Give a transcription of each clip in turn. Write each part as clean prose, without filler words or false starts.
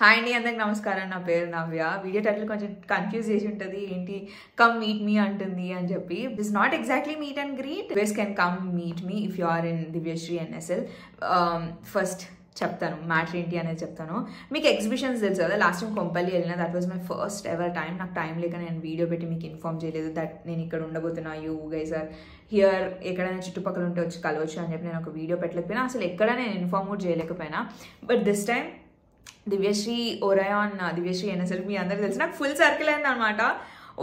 Hi అండి, అందరికి నమస్కారం. నా పేరు నవ్య. వీడియో టైటిల్ కొంచెం కన్ఫ్యూజ్ చేసి ఉంటుంది, ఏంటి కమ్ మీట్ మీ అంటుంది అని చెప్పి. This not exactly meet and greet. This can come meet me if you are in Divyasree NSL. First చెప్తాను మ్యాటర్ ఏంటి అనేది చెప్తాను. మీకు ఎగ్జిబిషన్స్ తెలుసు కదా, లాస్ట్ టైం కొంపల్లి వెళ్ళిన. That was my first ever time. నాకు టైం లేక నేను వీడియో పెట్టి మీకు ఇన్ఫార్మ్ చేయలేదు దట్ నేను ఇక్కడ ఉండబోతున్నా. యూ గైస్ ఆర్ హియర్, ఎక్కడైనా చుట్టుపక్కల ఉంటే వచ్చి కలవచ్చు అని చెప్పి నేను ఒక వీడియో పెట్టలేకపోయినా, అసలు ఎక్కడ నేను ఇన్ఫార్మ్ కూడా చేయలేకపోయినా. But this time Divyasree Orion, Divyasree NSL మీ అందరికి తెలుసు. నాకు ఫుల్ సర్కిల్ అయింది అనమాట.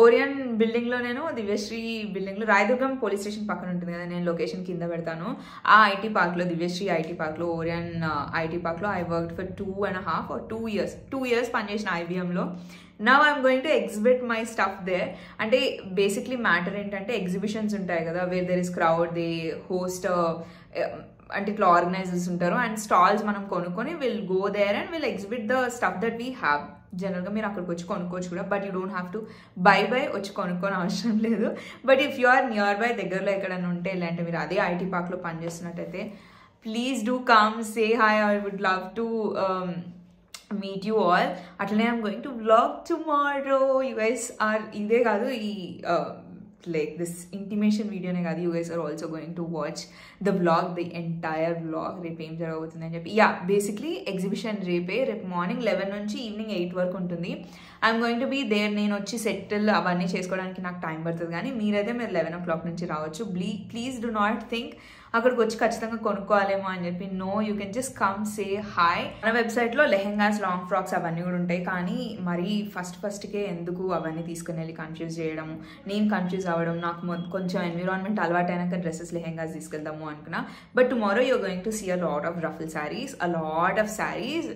ఓరియన్ బిల్డింగ్లో, నేను దివ్యశ్రీ బిల్డింగ్లో, రాయదుర్గం పోలీస్ స్టేషన్ పక్కన ఉంటుంది కదా, నేను లొకేషన్ కింద పెడతాను. ఆ ఐటీ పార్క్లో, దివ్యశ్రీ ఐటీ పార్క్లో, ఓరియన్ ఐటీ పార్క్లో I worked for 2.5 or 2 years. 2 years పనిచేసిన ఐబిఎంలో. Now I'm going to exhibit my stuff there. అంటే బేసిక్లీ మ్యాటర్ ఏంటంటే, ఎగ్జిబిషన్స్ ఉంటాయి కదా, where there is crowd, they host అంటే ఇట్లా ఆర్గనైజర్స్ ఉంటారు అండ్ స్టాల్స్ మనం కొనుక్కొని will go there and will exhibit the stuff that we have. జనరల్గా మీరు అక్కడికి వచ్చి కొనుక్కోవచ్చు కూడా, but you don't have to buy వచ్చి కొనుక్కొని అవసరం లేదు. But if you are nearby, దగ్గరలో ఎక్కడైనా ఉంటే, ఇలాంటి మీరు అదే ఐటీ పార్క్లో పనిచేస్తున్నట్టయితే, please do come, say hi. I would love to meet you all. అట్లనే I'm going to vlog tomorrow. You guys are, ఇదే కాదు ఈ like this intimation video ne kaadu, you guys are also going to watch the vlog, the entire vlog. Repe em jaragabothundi ani cheppi, yeah, basically exhibition repe morning 11 nunchi evening 8 varaku untundi. I'm going to be there. నేను వచ్చి settle అవన్నీ చేసుకోవడానికి నాకు time పడుతుంది, కానీ మీరైతే మీరు 11 o'clock నుంచి రావచ్చు. ప్లీజ్ డూ నాట్ థింక్ అక్కడికి వచ్చి ఖచ్చితంగా కొనుక్కోవాలేమో అని చెప్పి. No, you can just come, say hi. మన వెబ్సైట్లో లెహెంగాస్, లాంగ్ ఫ్రాక్స్ అవన్నీ కూడా ఉంటాయి, కానీ మరి ఫస్ట్కే ఎందుకు అవన్నీ తీసుకుని వెళ్ళి కన్ఫ్యూజ్ చేయడము, నేను కన్ఫ్యూజ్ అవ్వడం. నాకు కొంచెం ఎన్విరాన్మెంట్ అలవాటు అయినాక డ్రెస్సెస్, లెహెంగాస్ తీసుకెళ్దాము అనుకున్నా. But tomorrow you're going to see a lot of ruffle sarees, a lot of sarees.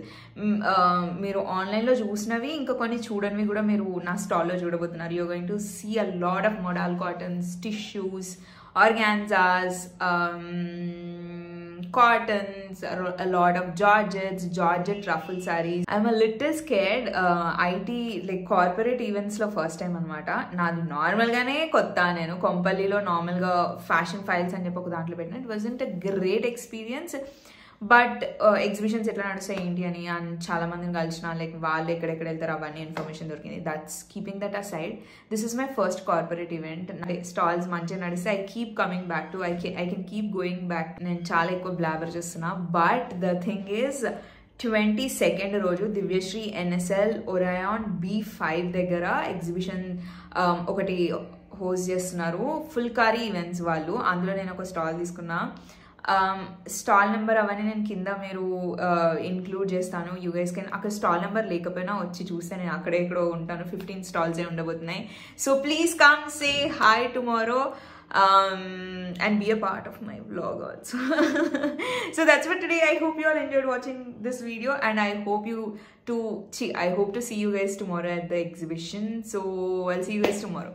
మీరు ఆన్లైన్లో చూసినవి, ఇంకా కొన్ని చూడనివి కూడా మీరు నా స్టాల్లో చూడబోతున్నారు. You're going to see a lot of model cottons, tissues, organzas, cottons, a lot of georgette ruffle sarees. I'm a little scared. IT like corporate events lo first time anamata. Nadi normal gane kotta. Nenu Kompallilo normal ga fashion files ani cheppi oka dantlo pettina. It wasn't a great experience. But exhibitions ఎట్లా నడుస్తాయి ఏంటి అని చాలా మందిని కలిసిన, like వాళ్ళు ఎక్కడెక్కడ వెళ్తారు అవన్నీ ఇన్ఫర్మేషన్ దొరికింది. That's keeping that aside. This is my first corporate event. Stalls మంచిగా నడిస్తే I keep coming back to, I can keep going back. నేను చాలా ఎక్కువ బ్లాబర్ చేస్తున్నా. But the thing is 22nd రోజు దివ్యశ్రీ ఎన్ఎస్ఎల్ ఓరయాన్ B5 దగ్గర ఎగ్జిబిషన్ ఒకటి హోస్ట్ చేస్తున్నారు, ఫుల్కారీ ఈవెంట్స్ వాళ్ళు. అందులో నేను ఒక స్టాల్ తీసుకున్నా. స్టాల్ నెంబర్ అవన్నీ నేను కింద మీరు ఇంక్లూడ్ చేస్తాను. యూ గైస్ కెన్, అక్కడ స్టాల్ నెంబర్ లేకపోయినా వచ్చి చూస్తే నేను అక్కడే ఎక్కడో ఉంటాను. 15 stalls ఉండబోతున్నాయి. So please come, say hi tomorrow and be a part of my vlog also. So that's for today. I hope you all enjoyed watching this video, and I hope to see you guys tomorrow at the exhibition. So I'll see you guys tomorrow.